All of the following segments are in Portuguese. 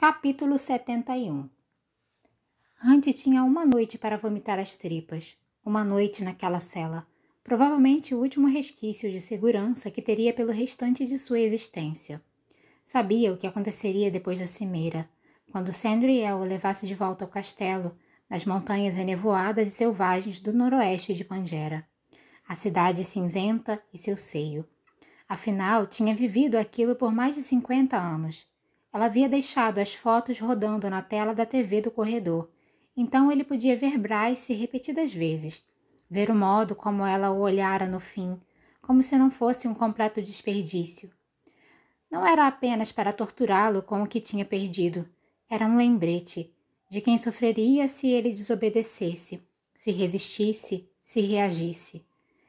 Capítulo 71. Hunt tinha uma noite para vomitar as tripas. Uma noite naquela cela. Provavelmente o último resquício de segurança que teria pelo restante de sua existência. Sabia o que aconteceria depois da cimeira, quando Sandriel o levasse de volta ao castelo, nas montanhas enevoadas e selvagens do noroeste de Pangera. A cidade cinzenta e seu seio. Afinal, tinha vivido aquilo por mais de 50 anos. Ela havia deixado as fotos rodando na tela da TV do corredor, então ele podia ver Bryce repetidas vezes, ver o modo como ela o olhara no fim, como se não fosse um completo desperdício. Não era apenas para torturá-lo com o que tinha perdido, era um lembrete de quem sofreria se ele desobedecesse, se resistisse, se reagisse.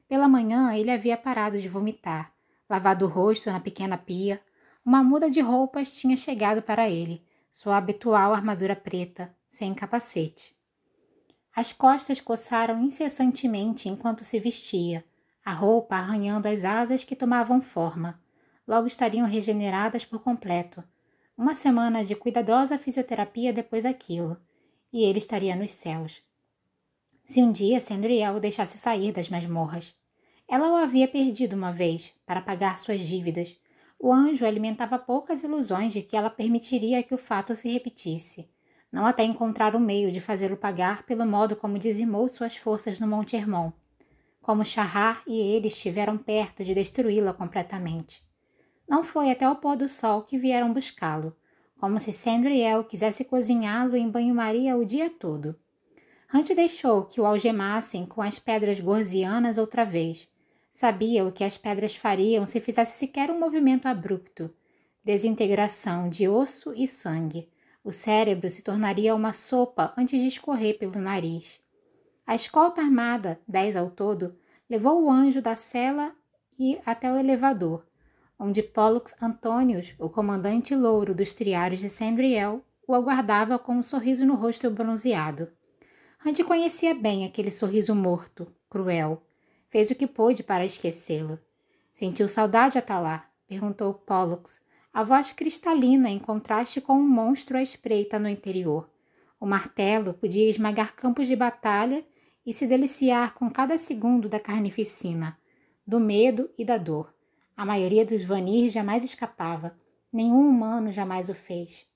Pela manhã ele havia parado de vomitar, lavado o rosto na pequena pia. Uma muda de roupas tinha chegado para ele, sua habitual armadura preta, sem capacete. As costas coçaram incessantemente enquanto se vestia, a roupa arranhando as asas que tomavam forma. Logo estariam regeneradas por completo. Uma semana de cuidadosa fisioterapia depois daquilo, e ele estaria nos céus. Se um dia Sandriel o deixasse sair das masmorras. Ela o havia perdido uma vez, para pagar suas dívidas. O anjo alimentava poucas ilusões de que ela permitiria que o fato se repetisse, não até encontrar um meio de fazê-lo pagar pelo modo como dizimou suas forças no Monte Hermon, como Shahar e ele estiveram perto de destruí-la completamente. Não foi até o pôr do sol que vieram buscá-lo, como se Sandriel quisesse cozinhá-lo em banho-maria o dia todo. Hunt deixou que o algemassem com as pedras gorzianas outra vez. Sabia o que as pedras fariam se fizesse sequer um movimento abrupto. Desintegração de osso e sangue. O cérebro se tornaria uma sopa antes de escorrer pelo nariz. A escolta armada, 10 ao todo, levou o anjo da cela e até o elevador, onde Pollux Antonius, o comandante louro dos triários de Sandriel, o aguardava com um sorriso no rosto bronzeado. Hunt conhecia bem aquele sorriso morto, cruel. Fez o que pôde para esquecê-lo. Sentiu saudade até lá? Perguntou Pollux, a voz cristalina em contraste com um monstro à espreita no interior. O martelo podia esmagar campos de batalha e se deliciar com cada segundo da carnificina, do medo e da dor. A maioria dos Vanir jamais escapava. Nenhum humano jamais o fez.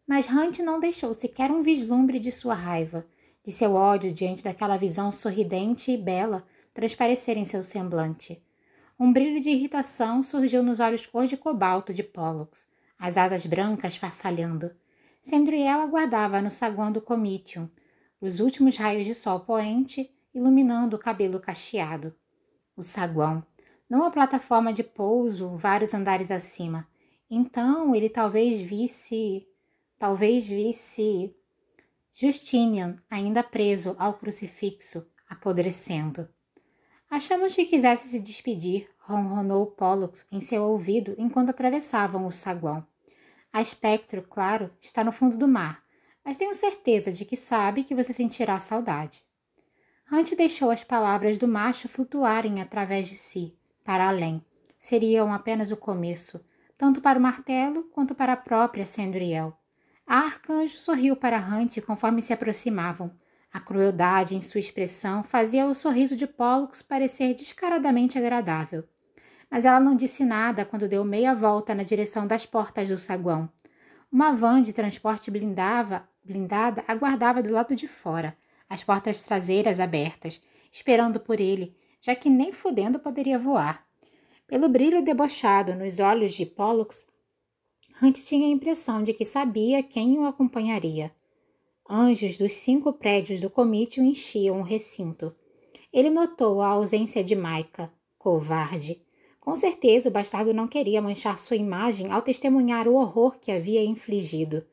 Mas Hunt não deixou sequer um vislumbre de sua raiva, de seu ódio diante daquela visão sorridente e bela transparecer em seu semblante. Um brilho de irritação surgiu nos olhos cor de cobalto de Pollux, as asas brancas farfalhando. Sandriel aguardava no saguão do Comitium, os últimos raios de sol poente iluminando o cabelo cacheado. O saguão, não a plataforma de pouso vários andares acima. Então ele talvez visse Justinian, ainda preso ao crucifixo, apodrecendo. Achamos que quisesse se despedir, ronronou Pollux em seu ouvido enquanto atravessavam o saguão. A Espectro, claro, está no fundo do mar, mas tenho certeza de que sabe que você sentirá saudade. Hunt deixou as palavras do macho flutuarem através de si, para além. Seriam apenas o começo, tanto para o martelo quanto para a própria Sandriel. A arcanjo sorriu para Hunt conforme se aproximavam. A crueldade em sua expressão fazia o sorriso de Pollux parecer descaradamente agradável. Mas ela não disse nada quando deu meia volta na direção das portas do saguão. Uma van de transporte blindada aguardava do lado de fora, as portas traseiras abertas, esperando por ele, já que nem fudendo poderia voar. Pelo brilho debochado nos olhos de Pollux, Hunt tinha a impressão de que sabia quem o acompanharia. Anjos dos 5 prédios do comício enchiam o recinto. Ele notou a ausência de Micah, covarde. Com certeza o bastardo não queria manchar sua imagem ao testemunhar o horror que havia infligido.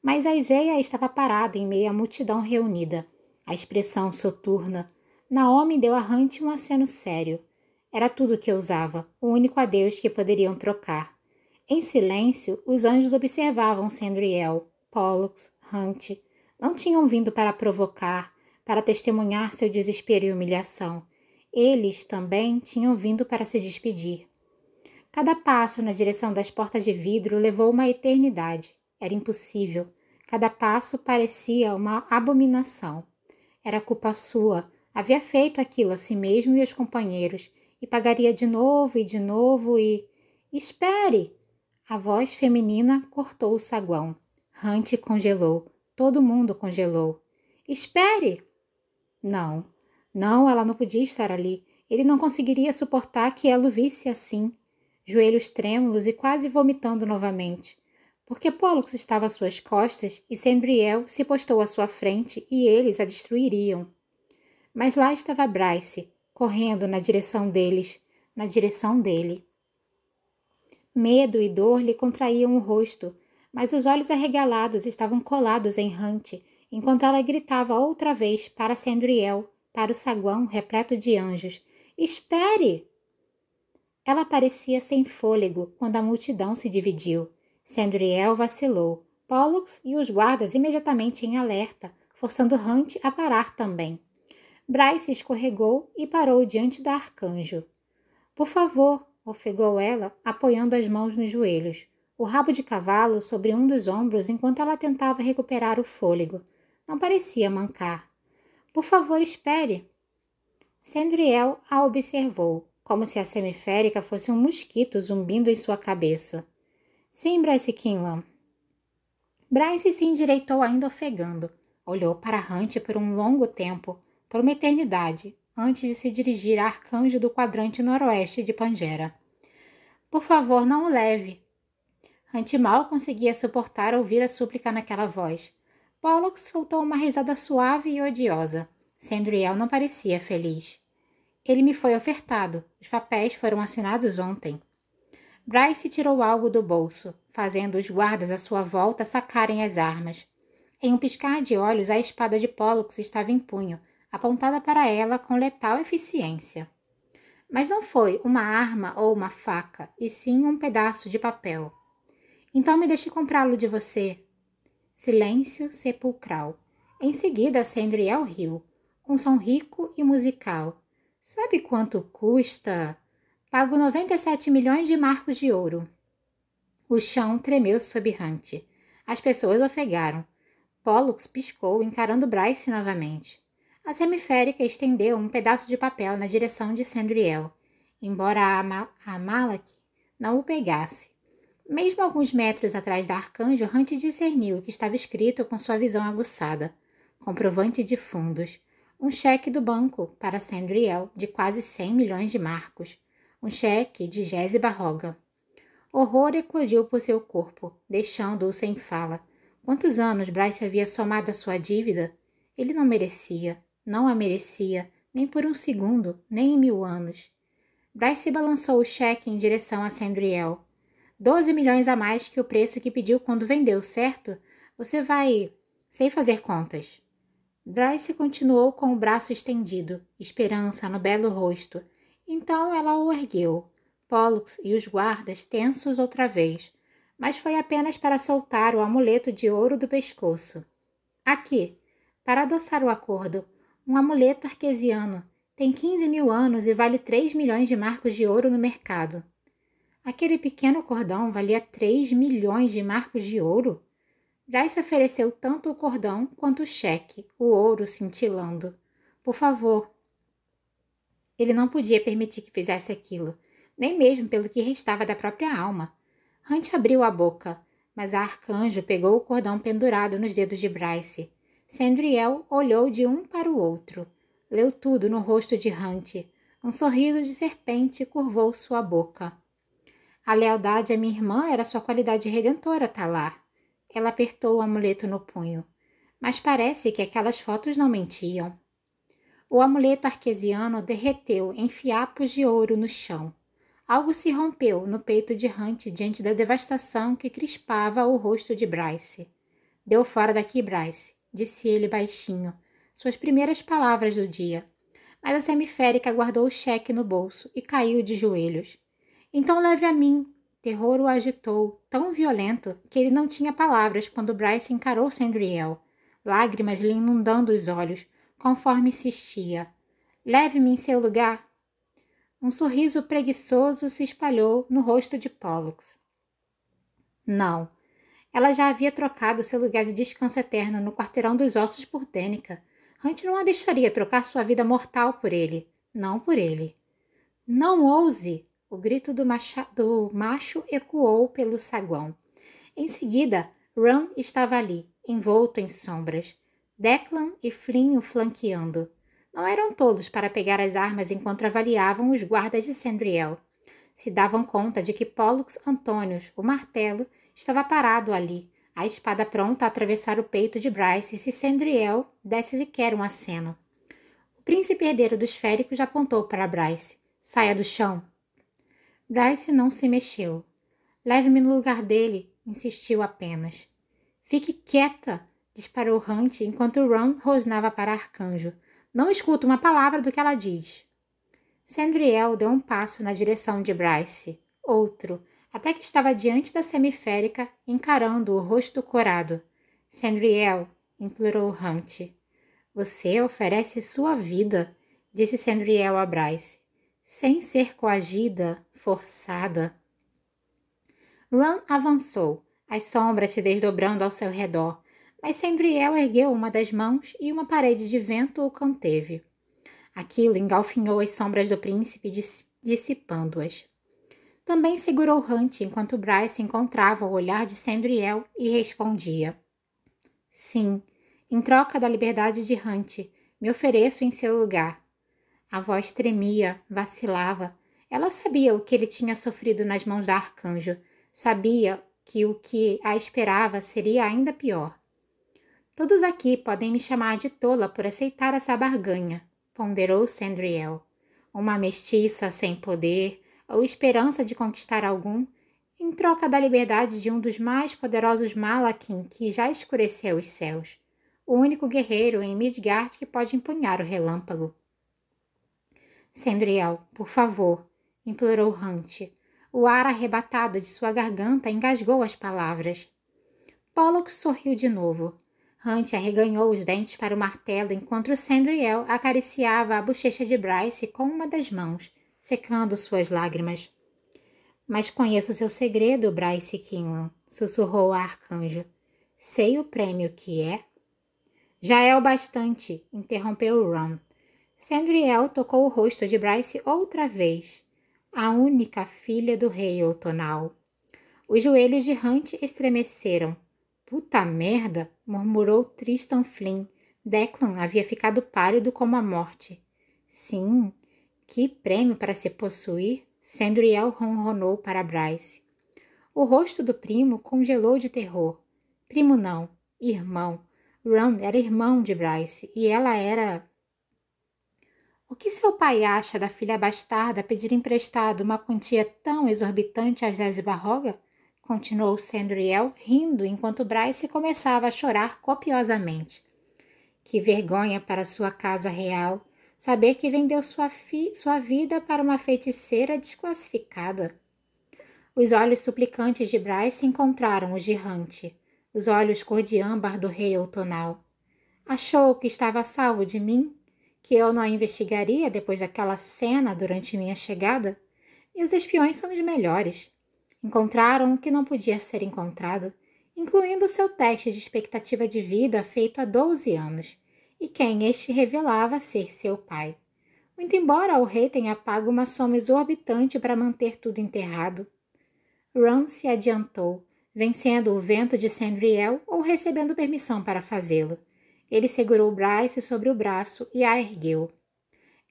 Mas Isaiah estava parado em meio à multidão reunida. A expressão soturna. Naomi deu a Hunt um aceno sério. Era tudo o que usava, o único adeus que poderiam trocar. Em silêncio, os anjos observavam Sandriel, Pollux, Hunt. Não tinham vindo para provocar, para testemunhar seu desespero e humilhação. Eles também tinham vindo para se despedir. Cada passo na direção das portas de vidro levou uma eternidade. Era impossível. Cada passo parecia uma abominação. Era culpa sua. Havia feito aquilo a si mesmo e aos companheiros, e pagaria de novo e... Espere! A voz feminina cortou o saguão. Hunt congelou. Todo mundo congelou. Espere! Não. Não, ela não podia estar ali. Ele não conseguiria suportar que ela o visse assim, joelhos trêmulos e quase vomitando novamente. Porque Pollux estava às suas costas e Sandriel se postou à sua frente e eles a destruiriam. Mas lá estava Bryce, correndo na direção deles, na direção dele. Medo e dor lhe contraíam o rosto, mas os olhos arregalados estavam colados em Hunt, enquanto ela gritava outra vez para Sandriel, para o saguão repleto de anjos. Espere! Ela parecia sem fôlego quando a multidão se dividiu. Sandriel vacilou. Pollux e os guardas imediatamente em alerta, forçando Hunt a parar também. Bryce escorregou e parou diante da arcanjo. Por favor, ofegou ela, apoiando as mãos nos joelhos, o rabo de cavalo sobre um dos ombros enquanto ela tentava recuperar o fôlego. Não parecia mancar. Por favor, espere. Sandriel a observou, como se a semiférica fosse um mosquito zumbindo em sua cabeça. Sim, Bryce Kinlan. Bryce se endireitou ainda ofegando. Olhou para Hunt por um longo tempo, por uma eternidade, antes de se dirigir a arcanjo do quadrante noroeste de Pangera. Por favor, não o leve. Hunt mal conseguia suportar ouvir a súplica naquela voz. Pollux soltou uma risada suave e odiosa. Sandriel não parecia feliz. Ele me foi ofertado. Os papéis foram assinados ontem. Bryce tirou algo do bolso, fazendo os guardas à sua volta sacarem as armas. Em um piscar de olhos, a espada de Pollux estava em punho, apontada para ela com letal eficiência. Mas não foi uma arma ou uma faca, e sim um pedaço de papel. Então me deixe comprá-lo de você. Silêncio sepulcral. Em seguida, Sandriel riu. Um som rico e musical. Sabe quanto custa? Pago 97 milhões de marcos de ouro. O chão tremeu sob Hunt. As pessoas ofegaram. Pollux piscou, encarando Bryce novamente. A semiférica estendeu um pedaço de papel na direção de Sandriel, embora a Malak não o pegasse. Mesmo alguns metros atrás da arcanjo, Hunt discerniu o que estava escrito com sua visão aguçada. Comprovante de fundos. Um cheque do banco para Sandriel de quase 100 milhões de marcos. Um cheque de Jesse Barroga. Horror eclodiu por seu corpo, deixando-o sem fala. Quantos anos Bryce havia somado à sua dívida? Ele não merecia, não a merecia, nem por um segundo, nem em 1000 anos. Bryce balançou o cheque em direção a Sandriel. 12 milhões a mais que o preço que pediu quando vendeu, certo? Você vai... Sei fazer contas. Bryce continuou com o braço estendido, esperança no belo rosto. Então ela o ergueu. Pollux e os guardas tensos outra vez, mas foi apenas para soltar o amuleto de ouro do pescoço. Aqui, para adoçar o acordo, um amuleto arquesiano. Tem 15 mil anos e vale 3 milhões de marcos de ouro no mercado. Aquele pequeno cordão valia 3 milhões de marcos de ouro? Bryce ofereceu tanto o cordão quanto o cheque, o ouro cintilando. Por favor. Ele não podia permitir que fizesse aquilo, nem mesmo pelo que restava da própria alma. Hunt abriu a boca, mas a arcanjo pegou o cordão pendurado nos dedos de Bryce. Sandriel olhou de um para o outro. Leu tudo no rosto de Hunt. Um sorriso de serpente curvou sua boca. A lealdade à minha irmã era sua qualidade redentora, Talar. Ela apertou o amuleto no punho. Mas parece que aquelas fotos não mentiam. O amuleto arquesiano derreteu em fiapos de ouro no chão. Algo se rompeu no peito de Hunt diante da devastação que crispava o rosto de Bryce. Deu fora daqui, Bryce, disse ele baixinho, suas primeiras palavras do dia. Mas a semiférica guardou o cheque no bolso e caiu de joelhos. Então leve a mim. Terror o agitou, tão violento que ele não tinha palavras quando Bryce encarou Sandriel, lágrimas lhe inundando os olhos, conforme insistia. Leve-me em seu lugar. Um sorriso preguiçoso se espalhou no rosto de Pollux. Não, Ela já havia trocado seu lugar de descanso eterno no quarteirão dos ossos por Danica. Hunt não a deixaria trocar sua vida mortal por ele. Não por ele. Não ouse! O grito do macho ecoou pelo saguão. Em seguida, Ron estava ali, envolto em sombras. Declan e Flynn o flanqueando. Não eram tolos para pegar as armas enquanto avaliavam os guardas de Sandriel. Se davam conta de que Pollux Antônios, o martelo, estava parado ali, a espada pronta a atravessar o peito de Bryce se Sandriel desse sequer um aceno. O príncipe herdeiro dos féricos apontou para Bryce. Saia do chão. Bryce não se mexeu. Leve-me no lugar dele, insistiu apenas. Fique quieta, disparou Hunt enquanto Ron rosnava para Arcanjo. Não escuto uma palavra do que ela diz. Sandriel deu um passo na direção de Bryce. Outro, até que estava diante da semiférica, encarando o rosto corado. Sandriel, implorou Hunt. Você oferece sua vida, disse Sandriel a Bryce, sem ser coagida, forçada. Ron avançou, as sombras se desdobrando ao seu redor, mas Sandriel ergueu uma das mãos e uma parede de vento o conteve. Aquilo engalfinhou as sombras do príncipe, dissipando-as. Também segurou Hunt enquanto Bryce encontrava o olhar de Sandriel e respondia. Sim, em troca da liberdade de Hunt, me ofereço em seu lugar. A voz tremia, vacilava. Ela sabia o que ele tinha sofrido nas mãos da Arcanjo. Sabia que o que a esperava seria ainda pior. Todos aqui podem me chamar de tola por aceitar essa barganha, ponderou Sandriel. Uma mestiça sem poder ou esperança de conquistar algum, em troca da liberdade de um dos mais poderosos Malakin que já escureceu os céus. O único guerreiro em Midgard que pode empunhar o relâmpago. Sandriel, por favor, implorou Hunt. O ar arrebatado de sua garganta engasgou as palavras. Pollux sorriu de novo. Hunt arreganhou os dentes para o martelo enquanto Sandriel acariciava a bochecha de Bryce com uma das mãos, secando suas lágrimas. Mas conheço seu segredo, Bryce Kinlan, sussurrou a Arcanjo. Sei o prêmio que é. Já é o bastante, interrompeu Ron. Sandriel tocou o rosto de Bryce outra vez. A única filha do rei outonal. Os joelhos de Hunt estremeceram. Puta merda, murmurou Tristan Flynn. Declan havia ficado pálido como a morte. Sim, que prêmio para se possuir, Sandriel ronronou para Bryce. O rosto do primo congelou de terror. Primo não, irmão. Ron era irmão de Bryce e ela era... O que seu pai acha da filha bastarda pedir emprestado uma quantia tão exorbitante a Jesse Barroga? Continuou Sandriel, rindo enquanto Bryce começava a chorar copiosamente. Que vergonha para sua casa real saber que vendeu sua vida para uma feiticeira desclassificada. Os olhos suplicantes de Bryce encontraram os de Hunt, os olhos cor de âmbar do rei outonal. Achou que estava a salvo de mim? Que eu não a investigaria depois daquela cena durante minha chegada? Meus espiões são os melhores. Encontraram o que não podia ser encontrado, incluindo seu teste de expectativa de vida feito há 12 anos, e quem este revelava ser seu pai. Muito embora o rei tenha pago uma soma exorbitante para manter tudo enterrado. Ron se adiantou, vencendo o vento de Sandriel ou recebendo permissão para fazê-lo. Ele segurou Bryce sobre o braço e a ergueu.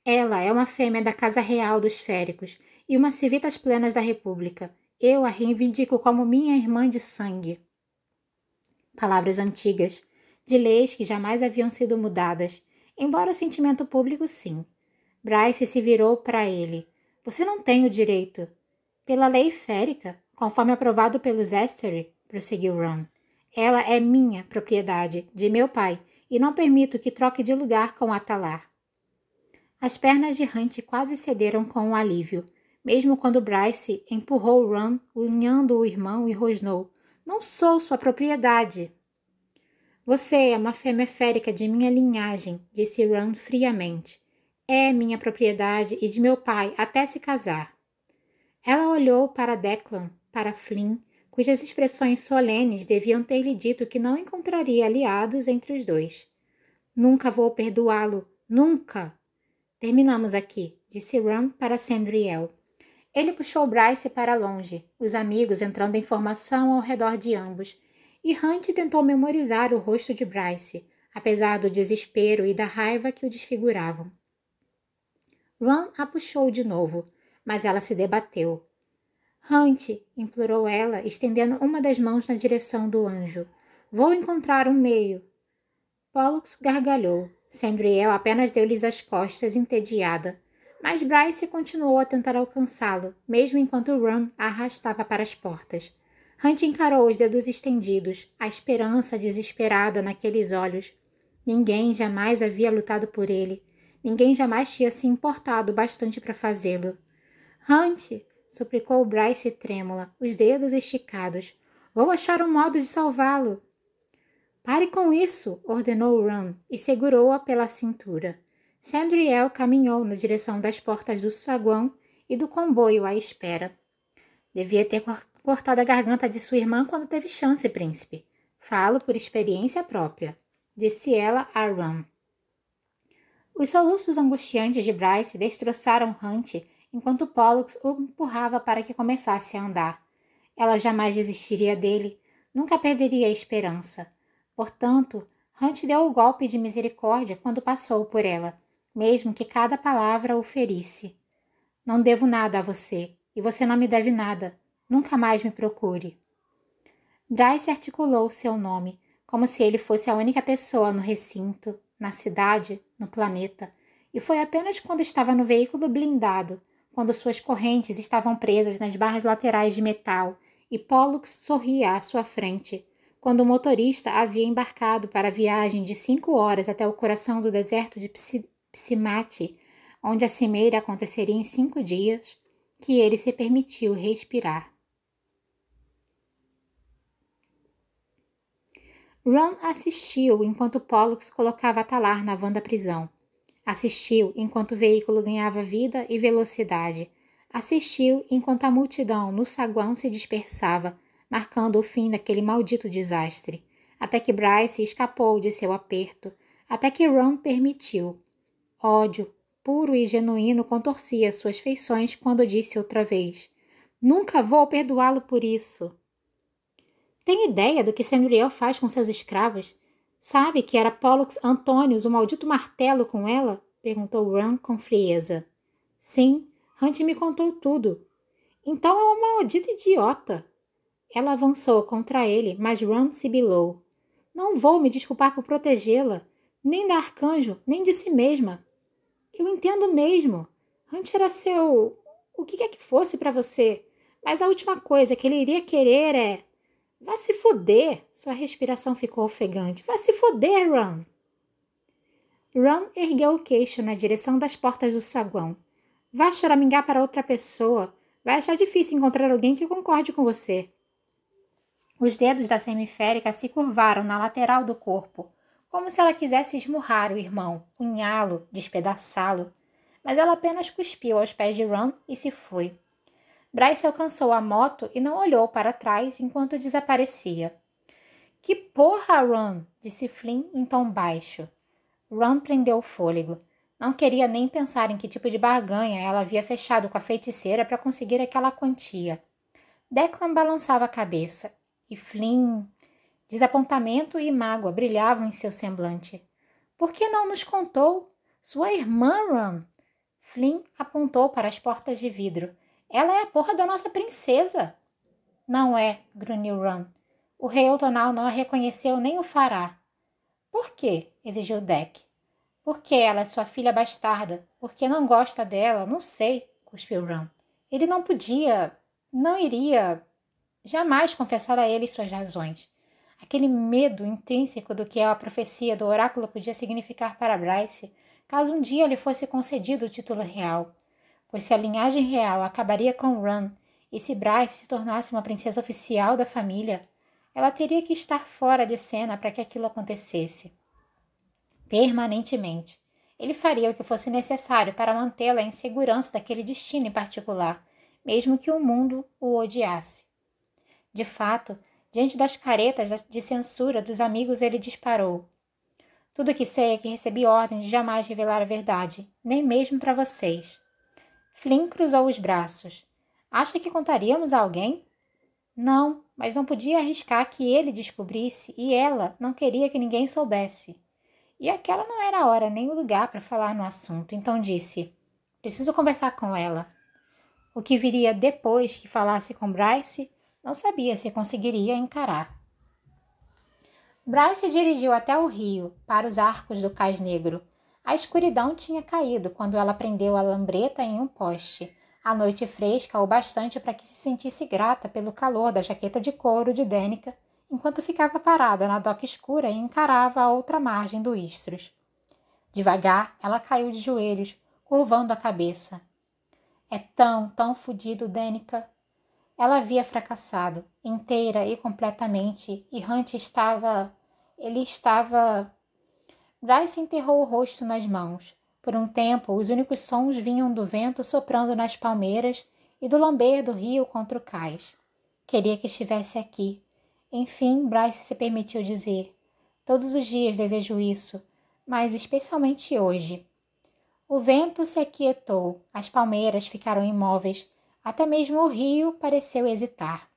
Ela é uma fêmea da Casa Real dos Féricos e uma civitas plenas da República. Eu a reivindico como minha irmã de sangue. Palavras antigas, de leis que jamais haviam sido mudadas, embora o sentimento público sim. Bryce se virou para ele. Você não tem o direito. Pela lei férica, conforme aprovado pelos Estery, prosseguiu Ron. Ela é minha propriedade, de meu pai, e não permito que troque de lugar com Atalar. As pernas de Hunt quase cederam com o alívio, mesmo quando Bryce empurrou Ron, unhando o irmão e rosnou. Não sou sua propriedade. Você é uma fêmea férica de minha linhagem, disse Ron friamente. É minha propriedade e de meu pai até se casar. Ela olhou para Declan, para Flynn, cujas expressões solenes deviam ter-lhe dito que não encontraria aliados entre os dois. Nunca vou perdoá-lo, nunca! Terminamos aqui, disse Ron para Sandriel. Ele puxou Bryce para longe, os amigos entrando em formação ao redor de ambos, e Hunt tentou memorizar o rosto de Bryce, apesar do desespero e da raiva que o desfiguravam. Ron a puxou de novo, mas ela se debateu. Hunt, implorou ela, estendendo uma das mãos na direção do anjo. Vou encontrar um meio. Pollux gargalhou. Sandriel apenas deu-lhes as costas, entediada. Mas Bryce continuou a tentar alcançá-lo, mesmo enquanto Ron a arrastava para as portas. Hunt encarou os dedos estendidos, a esperança desesperada naqueles olhos. Ninguém jamais havia lutado por ele. Ninguém jamais tinha se importado bastante para fazê-lo. Hunt, suplicou Bryce trêmula, os dedos esticados. Vou achar um modo de salvá-lo. Pare com isso, ordenou Ron e segurou-a pela cintura. Sandriel caminhou na direção das portas do saguão e do comboio à espera. Devia ter cortado a garganta de sua irmã quando teve chance, príncipe. Falo por experiência própria, disse ela a Ron. Os soluços angustiantes de Bryce destroçaram Hunt enquanto Pollux o empurrava para que começasse a andar. Ela jamais desistiria dele, nunca perderia a esperança. Portanto, Hunt deu o golpe de misericórdia quando passou por ela, mesmo que cada palavra o ferisse. Não devo nada a você, e você não me deve nada. Nunca mais me procure. Bryce articulou seu nome, como se ele fosse a única pessoa no recinto, na cidade, no planeta, e foi apenas quando estava no veículo blindado, quando suas correntes estavam presas nas barras laterais de metal, e Pollux sorria à sua frente, quando o motorista havia embarcado para a viagem de 5 horas até o coração do deserto de Psimati, onde a cimeira aconteceria em 5 dias, que ele se permitiu respirar. Ron assistiu enquanto Pollux colocava Talar na van da prisão. Assistiu enquanto o veículo ganhava vida e velocidade. Assistiu enquanto a multidão no saguão se dispersava, marcando o fim daquele maldito desastre. Até que Bryce escapou de seu aperto, até que Ron permitiu. Ódio, puro e genuíno, contorcia suas feições quando disse outra vez: Nunca vou perdoá-lo por isso. Tem ideia do que Sandriel faz com seus escravos? Sabe que era Pollux Antônios, o maldito martelo com ela? Perguntou Ron com frieza. Sim, Hunt me contou tudo. Então é uma maldita idiota. Ela avançou contra ele, mas Ron sibilou. Não vou me desculpar por protegê-la, nem da Arcanjo, nem de si mesma. Eu entendo mesmo. Hunt era seu... o que quer que fosse para você. Mas a última coisa que ele iria querer é... Vá se foder! Sua respiração ficou ofegante. Vá se foder, Ron! Ron ergueu o queixo na direção das portas do saguão. Vá choramingar para outra pessoa. Vai achar difícil encontrar alguém que concorde com você. Os dedos da semiférica se curvaram na lateral do corpo, como se ela quisesse esmurrar o irmão, unhá-lo, despedaçá-lo. Mas ela apenas cuspiu aos pés de Ron e se foi. Bryce alcançou a moto e não olhou para trás enquanto desaparecia. Que porra, Ron! Disse Flynn em tom baixo. Ron prendeu o fôlego. Não queria nem pensar em que tipo de barganha ela havia fechado com a feiticeira para conseguir aquela quantia. Declan balançava a cabeça, e Flynn... Desapontamento e mágoa brilhavam em seu semblante. Por que não nos contou? Sua irmã, Ron! Flynn apontou para as portas de vidro. Ela é a porra da nossa princesa. Não é, grunhiu Ron. O rei Outonal não a reconheceu nem o fará. Por quê? Exigiu Deck. Porque ela é sua filha bastarda. Porque não gosta dela, não sei, cuspiu Ron. Ele não podia, não iria, jamais confessar a ele suas razões. Aquele medo intrínseco do que a profecia do oráculo podia significar para Bryce, caso um dia lhe fosse concedido o título real. Pois se a linhagem real acabaria com Ron e se Bryce se tornasse uma princesa oficial da família, ela teria que estar fora de cena para que aquilo acontecesse. Permanentemente. Ele faria o que fosse necessário para mantê-la em segurança daquele destino em particular, mesmo que o mundo o odiasse. De fato, diante das caretas de censura dos amigos, ele disparou. Tudo que sei é que recebi ordem de jamais revelar a verdade, nem mesmo para vocês. Flynn cruzou os braços. Acha que contaríamos a alguém? Não, mas não podia arriscar que ele descobrisse e ela não queria que ninguém soubesse. E aquela não era a hora nem o lugar para falar no assunto, então disse: preciso conversar com ela. O que viria depois que falasse com Bryce, não sabia se conseguiria encarar. Bryce se dirigiu até o rio, para os arcos do cais negro. A escuridão tinha caído quando ela prendeu a lambreta em um poste. A noite fresca o bastante para que se sentisse grata pelo calor da jaqueta de couro de Danica, enquanto ficava parada na doca escura e encarava a outra margem do Istros. Devagar, ela caiu de joelhos, curvando a cabeça. É tão fodido, Danica. Ela havia fracassado, inteira e completamente, e Hunt estava... Ele estava... Bryce enterrou o rosto nas mãos. Por um tempo, os únicos sons vinham do vento soprando nas palmeiras e do lamber do rio contra o cais. Queria que estivesse aqui. Enfim, Bryce se permitiu dizer: todos os dias desejo isso, mas especialmente hoje. O vento se aquietou, as palmeiras ficaram imóveis, até mesmo o rio pareceu hesitar.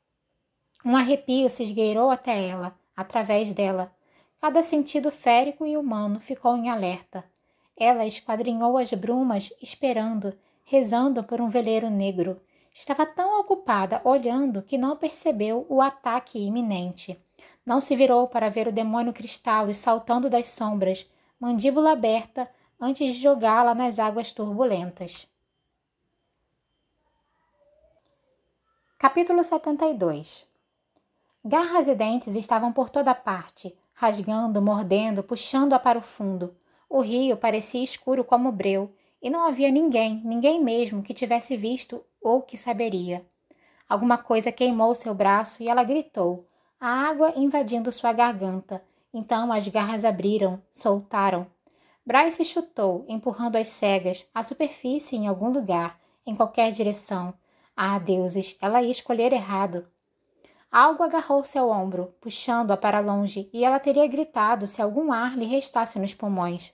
Um arrepio se esgueirou até ela, através dela. Cada sentido férico e humano ficou em alerta. Ela esquadrinhou as brumas, esperando, rezando por um veleiro negro. Estava tão ocupada olhando que não percebeu o ataque iminente. Não se virou para ver o demônio cristal saltando das sombras, mandíbula aberta, antes de jogá-la nas águas turbulentas. Capítulo 72. Garras e dentes estavam por toda parte, rasgando, mordendo, puxando-a para o fundo. O rio parecia escuro como breu, e não havia ninguém mesmo, que tivesse visto ou que saberia. Alguma coisa queimou seu braço e ela gritou, a água invadindo sua garganta. Então as garras abriram, soltaram. Bryce chutou, empurrando as cegas, a superfície em algum lugar, em qualquer direção. Ah, deuses, ela ia escolher errado. Algo agarrou seu ombro, puxando-a para longe, e ela teria gritado se algum ar lhe restasse nos pulmões.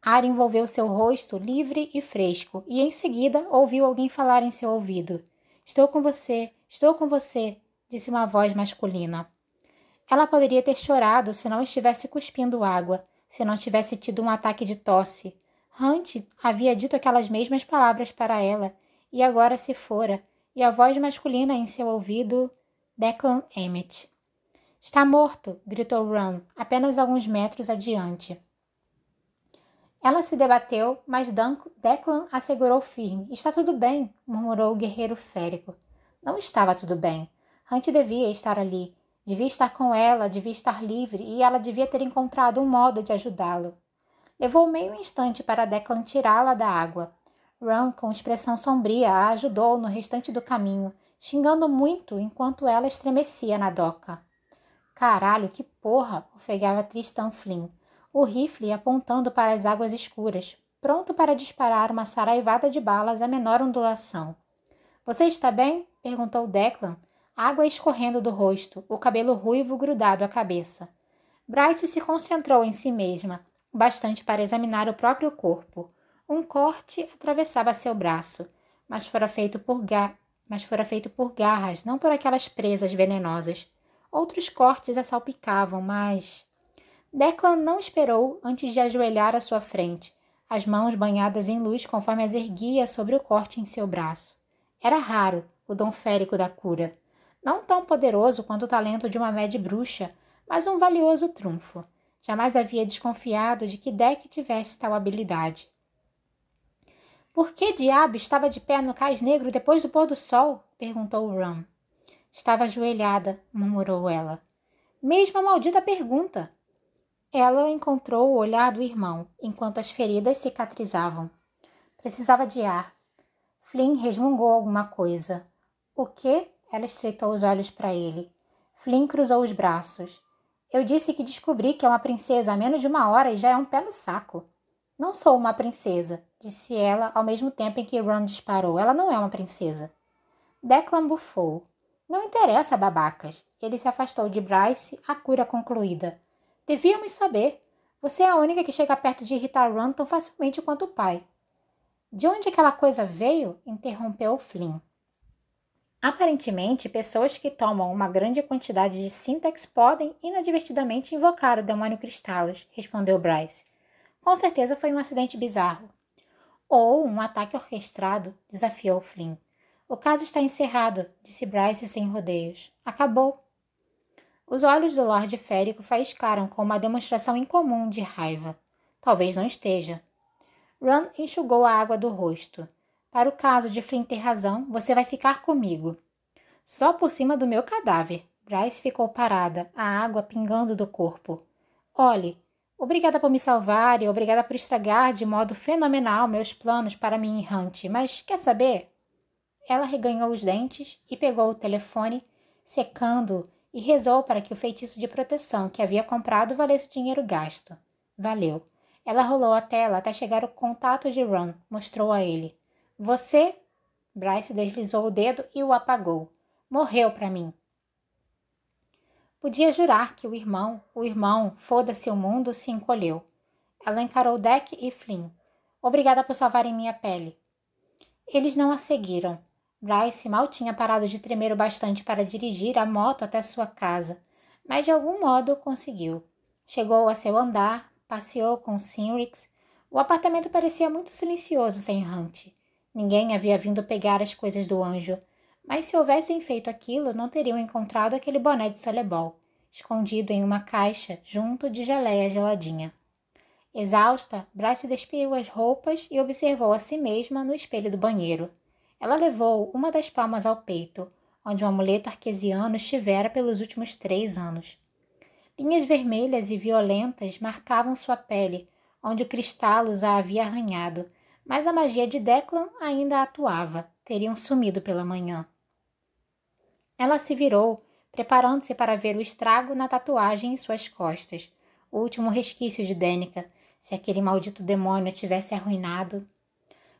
Ar envolveu seu rosto livre e fresco, e em seguida ouviu alguém falar em seu ouvido. Estou com você, disse uma voz masculina. Ela poderia ter chorado se não estivesse cuspindo água, se não tivesse tido um ataque de tosse. Hunt havia dito aquelas mesmas palavras para ela, e agora se fora, e a voz masculina em seu ouvido... Declan Emmett. Está morto, gritou Ron, apenas alguns metros adiante. Ela se debateu, mas Declan a segurou firme. Está tudo bem, murmurou o guerreiro férico. Não estava tudo bem. Hunt devia estar ali. Devia estar com ela, devia estar livre, e ela devia ter encontrado um modo de ajudá-lo. Levou meio instante para Declan tirá-la da água. Ron, com expressão sombria, a ajudou no restante do caminho, xingando muito enquanto ela estremecia na doca. Caralho, que porra! Ofegava Tristan Flynn, o rifle apontando para as águas escuras, pronto para disparar uma saraivada de balas à menor ondulação. Você está bem? Perguntou Declan, água escorrendo do rosto, o cabelo ruivo grudado à cabeça. Bryce se concentrou em si mesma, bastante para examinar o próprio corpo. Um corte atravessava seu braço, mas fora feito por garras, não por aquelas presas venenosas. Outros cortes a salpicavam, mas... Declan não esperou antes de ajoelhar à sua frente, as mãos banhadas em luz conforme as erguia sobre o corte em seu braço. Era raro, o dom férico da cura. Não tão poderoso quanto o talento de uma média bruxa, mas um valioso trunfo. Jamais havia desconfiado de que Deck tivesse tal habilidade. Por que diabo estava de pé no cais negro depois do pôr do sol? Perguntou Ron. Estava ajoelhada, murmurou ela. Mesma maldita pergunta. Ela encontrou o olhar do irmão, enquanto as feridas cicatrizavam. Precisava de ar. Flynn resmungou alguma coisa. O quê? Ela estreitou os olhos para ele. Flynn cruzou os braços. Eu disse que descobri que é uma princesa há menos de uma hora e já é um pé no saco. Não sou uma princesa, disse ela ao mesmo tempo em que Ron disparou. Ela não é uma princesa. Declan bufou. Não interessa, babacas. Ele se afastou de Bryce, a cura concluída. Devíamos saber. Você é a única que chega perto de irritar Ron tão facilmente quanto o pai. De onde aquela coisa veio? Interrompeu Flynn. Aparentemente, pessoas que tomam uma grande quantidade de Syntax podem inadvertidamente invocar o demônio Cristalos, respondeu Bryce. Com certeza foi um acidente bizarro. Ou um ataque orquestrado, desafiou Flynn. O caso está encerrado, disse Bryce sem rodeios. Acabou. Os olhos do Lorde Férico faiscaram com uma demonstração incomum de raiva. Talvez não esteja. Ron enxugou a água do rosto. Para o caso de Flynn ter razão, você vai ficar comigo. Só por cima do meu cadáver. Bryce ficou parada, a água pingando do corpo. Olhe, obrigada por me salvar e obrigada por estragar de modo fenomenal meus planos para mim e Hunt, mas quer saber? Ela reganhou os dentes e pegou o telefone, secando-o, e rezou para que o feitiço de proteção que havia comprado valesse o dinheiro gasto. Valeu. Ela rolou a tela até chegar ao contato de Ron, mostrou a ele. Você? Bryce deslizou o dedo e o apagou. Morreu para mim. Podia jurar que o irmão, foda-se o mundo, se encolheu. Ela encarou Deck e Flynn. Obrigada por salvarem minha pele. Eles não a seguiram. Bryce mal tinha parado de tremer o bastante para dirigir a moto até sua casa, mas de algum modo conseguiu. Chegou a seu andar, passeou com Cynrix. O apartamento parecia muito silencioso sem Hunt. Ninguém havia vindo pegar as coisas do anjo, mas se houvessem feito aquilo, não teriam encontrado aquele boné de solebol, escondido em uma caixa junto de geleia geladinha. Exausta, Bryce despiu as roupas e observou a si mesma no espelho do banheiro. Ela levou uma das palmas ao peito, onde o amuleto arquesiano estivera pelos últimos 3 anos. Linhas vermelhas e violentas marcavam sua pele, onde o Cristalos a havia arranhado, mas a magia de Declan ainda atuava, teriam sumido pela manhã. Ela se virou, preparando-se para ver o estrago na tatuagem em suas costas, o último resquício de Danica, se aquele maldito demônio a tivesse arruinado.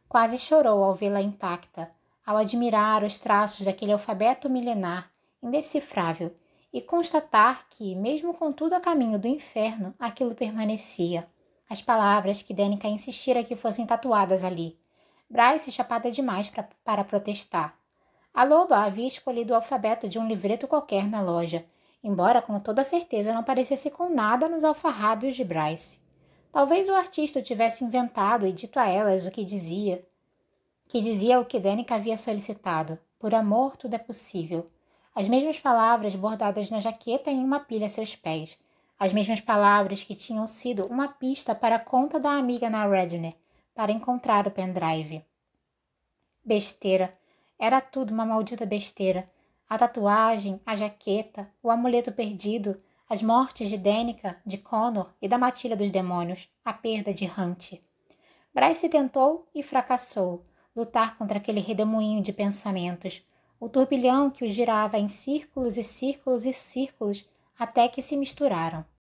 Quase chorou ao vê-la intacta, ao admirar os traços daquele alfabeto milenar, indecifrável, e constatar que, mesmo com tudo a caminho do inferno, aquilo permanecia. As palavras que Danica insistira que fossem tatuadas ali. Bryce chapada demais para protestar. A loba havia escolhido o alfabeto de um livreto qualquer na loja, embora com toda certeza não parecesse com nada nos alfarrábios de Bryce. Talvez o artista tivesse inventado e dito a elas o que dizia o que Danica havia solicitado. Por amor, tudo é possível. As mesmas palavras bordadas na jaqueta em uma pilha a seus pés. As mesmas palavras que tinham sido uma pista para a conta da amiga na Redner, para encontrar o pendrive. Besteira. Era tudo uma maldita besteira. A tatuagem, a jaqueta, o amuleto perdido, as mortes de Danica, de Connor e da matilha dos demônios, a perda de Hunt. Bryce tentou e fracassou lutar contra aquele redemoinho de pensamentos, o turbilhão que o girava em círculos e círculos e círculos até que se misturaram.